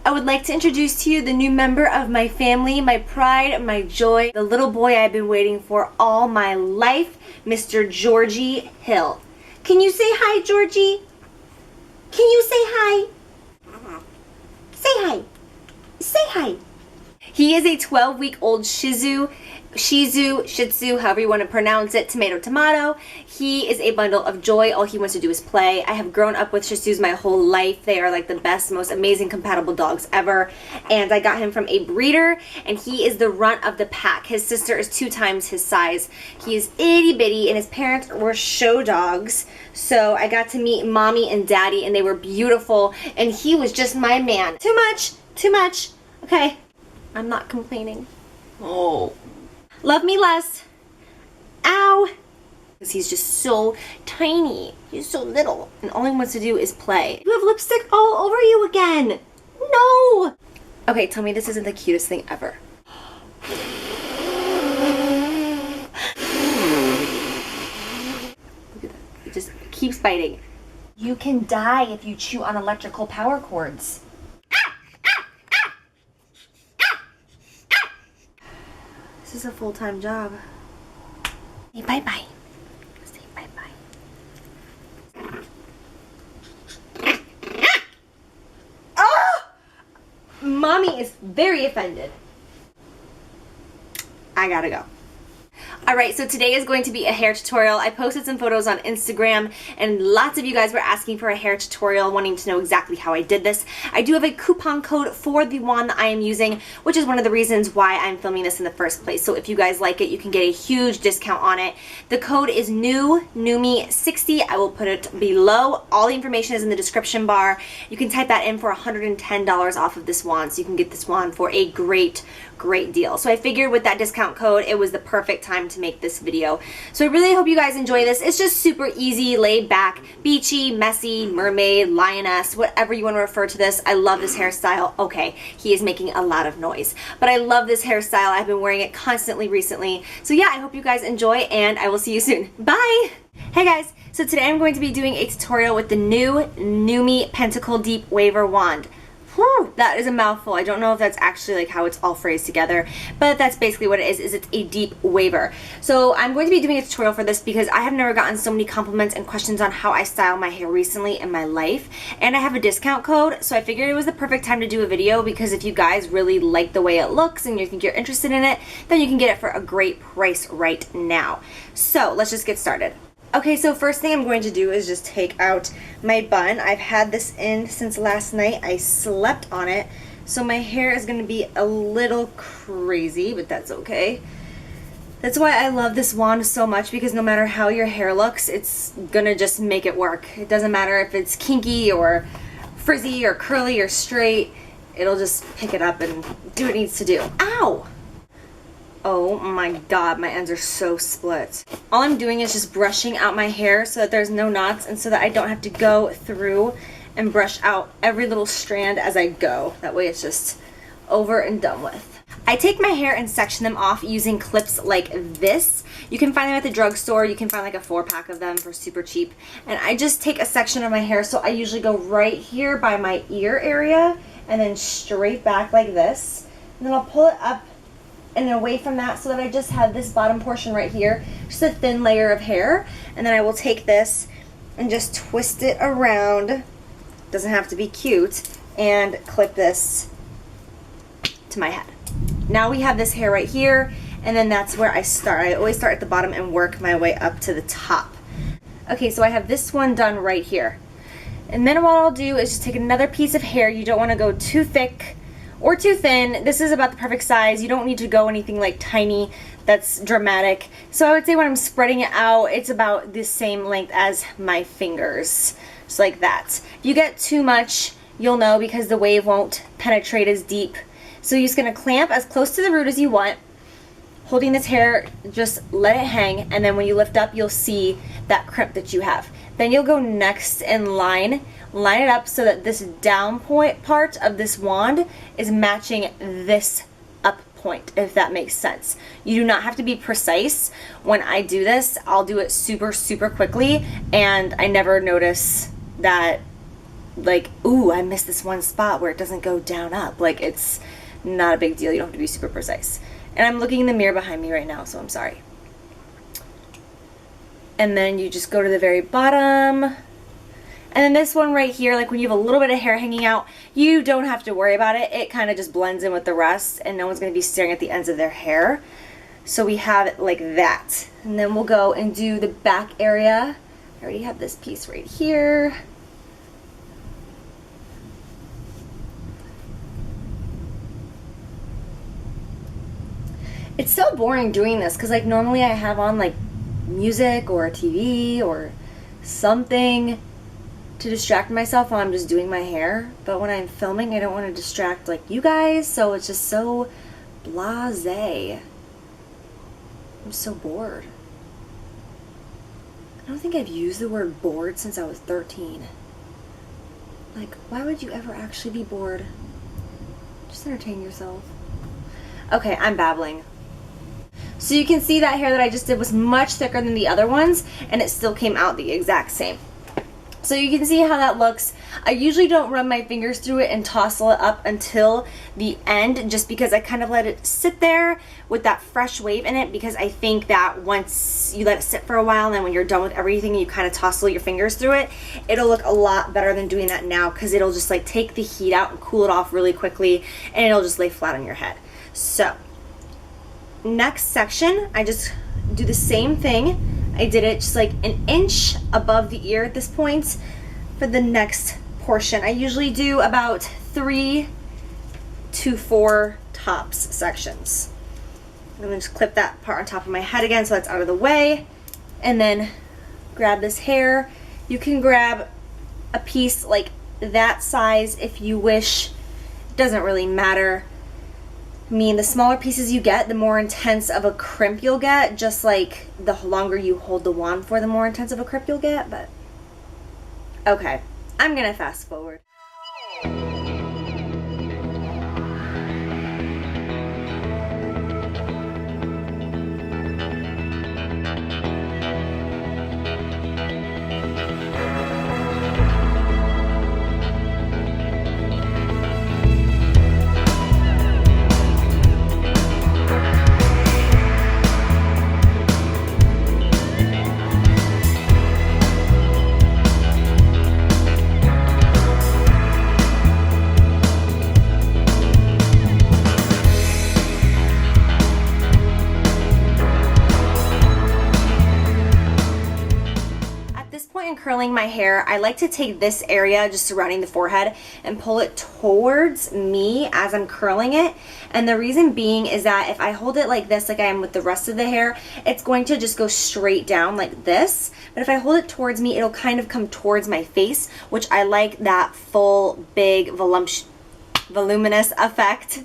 I would like to introduce to you the new member of my family, my pride, my joy, the little boy I've been waiting for all my life, Mr. Georgie Hill. Can you say hi, Georgie? Can you say hi? Say hi. Say hi. He is a 12-week-old Shih Tzu, Shih Tzu, however you want to pronounce it, tomato. He is a bundle of joy. All he wants to do is play. I have grown up with Shih Tzus my whole life. They are like the best, most amazing compatible dogs ever. And I got him from a breeder, and he is the runt of the pack. His sister is 2 times his size. He is itty bitty, and his parents were show dogs. So I got to meet mommy and daddy, and they were beautiful, and he was just my man. Too much, too much. Okay, I'm not complaining. Oh. Love me less. Ow. Because he's just so tiny. He's so little. And all he wants to do is play. You have lipstick all over you again. No. Okay, tell me this isn't the cutest thing ever. Look at that. It just keeps biting. You can die if you chew on electrical power cords. This is a full-time job. Say bye-bye. Say bye-bye. Oh! Mommy is very offended. I gotta go. Alright, so today is going to be a hair tutorial. I posted some photos on Instagram, and lots of you guys were asking for a hair tutorial, wanting to know exactly how I did this. I do have a coupon code for the wand that I am using, which is one of the reasons why I'm filming this in the first place. So if you guys like it, you can get a huge discount on it. The code is NEWME60. I will put it below. All the information is in the description bar. You can type that in for $110 off of this wand, so you can get this wand for a great deal. So I figured with that discount code, it was the perfect time to make this video. So I really hope you guys enjoy this. It's just super easy, laid back, beachy, messy, mermaid, lioness, whatever you want to refer to this. I love this hairstyle. Okay, he is making a lot of noise, but I love this hairstyle. I've been wearing it constantly recently. So yeah, I hope you guys enjoy, and I will see you soon. Bye! Hey guys, so today I'm going to be doing a tutorial with the new NewMe Pentacle Deep Waver Wand. Whew, that is a mouthful. I don't know if that's actually like how it's all phrased together, but that's basically what it is it's a deep waver. So I'm going to be doing a tutorial for this because I have never gotten so many compliments and questions on how I style my hair recently in my life, and I have a discount code, so I figured it was the perfect time to do a video because if you guys really like the way it looks and you think you're interested in it, then you can get it for a great price right now. So let's just get started. Okay, so first thing I'm going to do is just take out my bun. I've had this in since last night. I slept on it, so my hair is going to be a little crazy, but that's okay. That's why I love this wand so much, because no matter how your hair looks, it's going to just make it work. It doesn't matter if it's kinky or frizzy or curly or straight. It'll just pick it up and do what it needs to do. Ow! Oh my god, my ends are so split. All I'm doing is just brushing out my hair so that there's no knots and so that I don't have to go through and brush out every little strand as I go. That way it's just over and done with. I take my hair and section them off using clips like this. You can find them at the drugstore. You can find like a 4-pack of them for super cheap. And I just take a section of my hair, so I usually go right here by my ear area and then straight back like this. And then I'll pull it up and away from that so that I just have this bottom portion right here, just a thin layer of hair, and then I will take this and just twist it around, doesn't have to be cute, and clip this to my head. Now we have this hair right here, and then that's where I start. I always start at the bottom and work my way up to the top. Okay, so I have this one done right here, and then what I'll do is just take another piece of hair. You don't want to go too thick or too thin. This is about the perfect size. You don't need to go anything like tiny that's dramatic. So I would say when I'm spreading it out, it's about the same length as my fingers, just like that. If you get too much, you'll know because the wave won't penetrate as deep. So you're just gonna clamp as close to the root as you want, holding this hair, just let it hang, and then when you lift up, you'll see that crimp that you have. Then you'll go next in line it up so that this down point part of this wand is matching this up point, if that makes sense. You do not have to be precise. When I do this, I'll do it super quickly, and I never notice that like, ooh, I missed this one spot where it doesn't go down up. Like, it's not a big deal. You don't have to be super precise. And I'm looking in the mirror behind me right now, so I'm sorry. And then you just go to the very bottom. And then this one right here, like when you have a little bit of hair hanging out, you don't have to worry about it. It kind of just blends in with the rest, and no one's going to be staring at the ends of their hair. So we have it like that. And then we'll go and do the back area. I already have this piece right here. It's so boring doing this because like normally I have on like music or a TV or something to distract myself while I'm just doing my hair. But when I'm filming, I don't want to distract like you guys, so it's just so blasé. I'm so bored. I don't think I've used the word bored since I was 13. Like, why would you ever actually be bored? Just entertain yourself. Okay, I'm babbling. So you can see that hair that I just did was much thicker than the other ones, and it still came out the exact same. So you can see how that looks. I usually don't run my fingers through it and tousle it up until the end, just because I kind of let it sit there with that fresh wave in it, because I think that once you let it sit for a while and then when you're done with everything and you kind of tousle your fingers through it, it'll look a lot better than doing that now, because it'll just like take the heat out and cool it off really quickly, and it'll just lay flat on your head. So next section, I just do the same thing. I did it just like an inch above the ear at this point for the next portion. I usually do about 3 to 4 tops sections. I'm gonna just clip that part on top of my head again so that's out of the way, and then grab this hair. You can grab a piece like that size if you wish. It doesn't really matter. I mean, the smaller pieces you get, the more intense of a crimp you'll get, just like the longer you hold the wand for, the more intense of a crimp you'll get, but okay, I'm gonna fast forward. Curling my hair, I like to take this area just surrounding the forehead and pull it towards me as I'm curling it. And the reason being is that if I hold it like this, like I am with the rest of the hair, it's going to just go straight down like this. But if I hold it towards me, it'll kind of come towards my face, which I like that full, big, voluminous effect.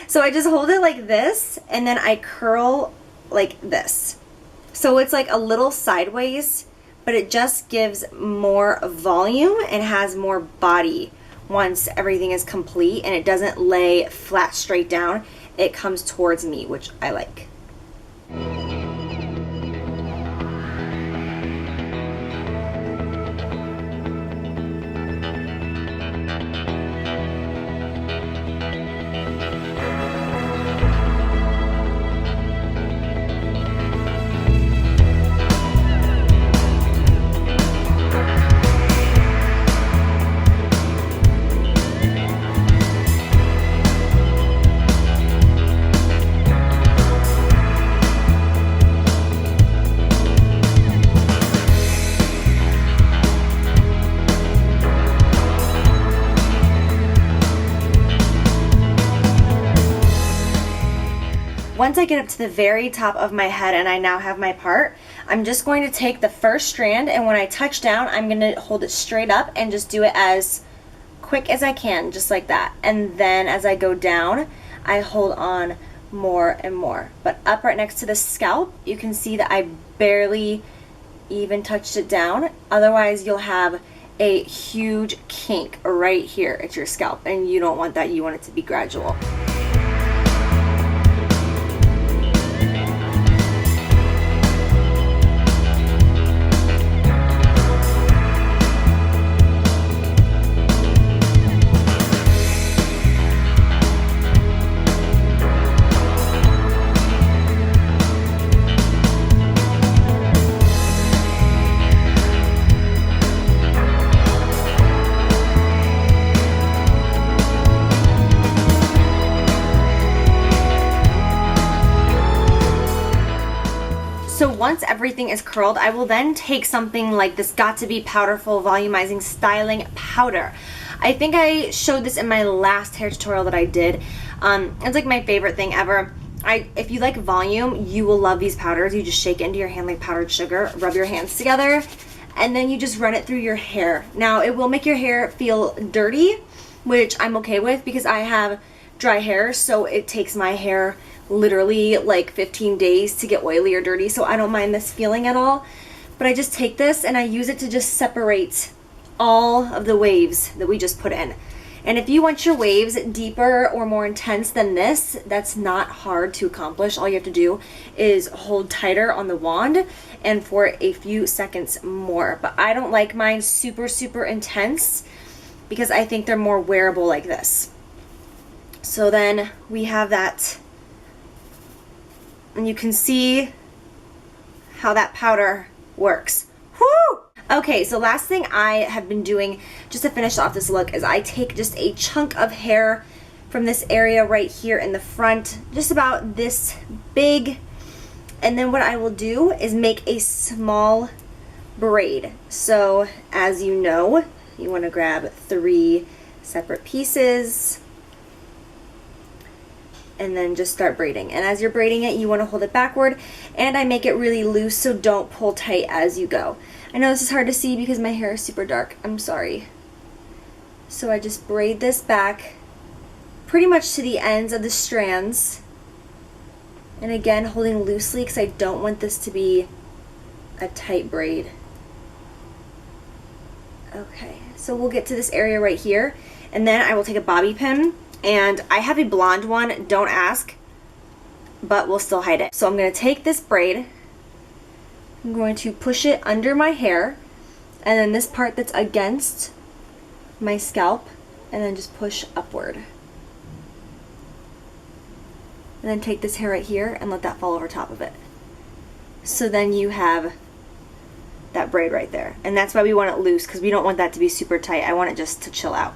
So I just hold it like this, and then I curl like this. So it's like a little sideways, but it just gives more volume and has more body once everything is complete, and it doesn't lay flat straight down. It comes towards me, which I like. Once I get up to the very top of my head and I now have my part, I'm just going to take the first strand, and when I touch down, I'm going to hold it straight up and just do it as quick as I can, just like that. And then as I go down, I hold on more and more. But up right next to the scalp, you can see that I barely even touched it down. Otherwise, you'll have a huge kink right here at your scalp, and you don't want that. You want it to be gradual. once everything is curled, I will then take something like this Got To Be Powderful Volumizing Styling Powder. I think I showed this in my last hair tutorial that I did. It's like my favorite thing ever. If you like volume, you will love these powders. You just shake it into your hand like powdered sugar, rub your hands together, and then you just run it through your hair. Now, it will make your hair feel dirty, which I'm okay with because I have dry hair, so it takes my hair literally like 15 days to get oily or dirty, so I don't mind this feeling at all. But I just take this and I use it to just separate all of the waves that we just put in. And if you want your waves deeper or more intense than this, that's not hard to accomplish. All you have to do is hold tighter on the wand and for a few seconds more. But I don't like mine super, super intense because I think they're more wearable like this. So then we have that, and you can see how that powder works. Whoo! Okay, so last thing I have been doing just to finish off this look is I take just a chunk of hair from this area right here in the front, just about this big, and then what I will do is make a small braid. So as you know, you want to grab 3 separate pieces and then just start braiding. And as you're braiding it, you want to hold it backward, and I make it really loose, so don't pull tight as you go. I know this is hard to see because my hair is super dark. I'm sorry. So I just braid this back pretty much to the ends of the strands. And again, holding loosely because I don't want this to be a tight braid. Okay, so we'll get to this area right here, and then I will take a bobby pin, and I have a blonde one, don't ask, but we'll still hide it. So I'm going to take this braid, I'm going to push it under my hair, and then this part that's against my scalp, and then just push upward. And then take this hair right here and let that fall over top of it. So then you have that braid right there. And that's why we want it loose, because we don't want that to be super tight. I want it just to chill out.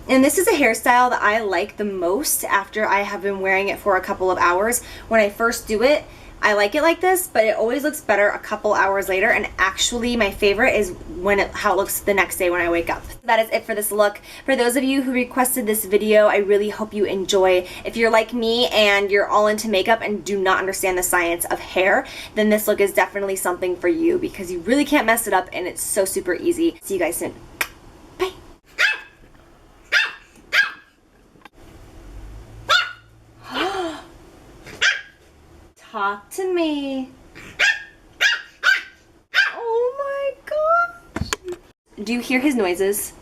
And this is a hairstyle that I like the most after I have been wearing it for a couple of hours. When I first do it, I like it like this, but it always looks better a couple hours later, and actually my favorite is how it looks the next day when I wake up. That is it for this look. For those of you who requested this video, I really hope you enjoy. If you're like me and you're all into makeup and do not understand the science of hair, then this look is definitely something for you because you really can't mess it up and it's so super easy. See you guys soon. Bye. Talk to me. Oh my gosh. Do you hear his noises?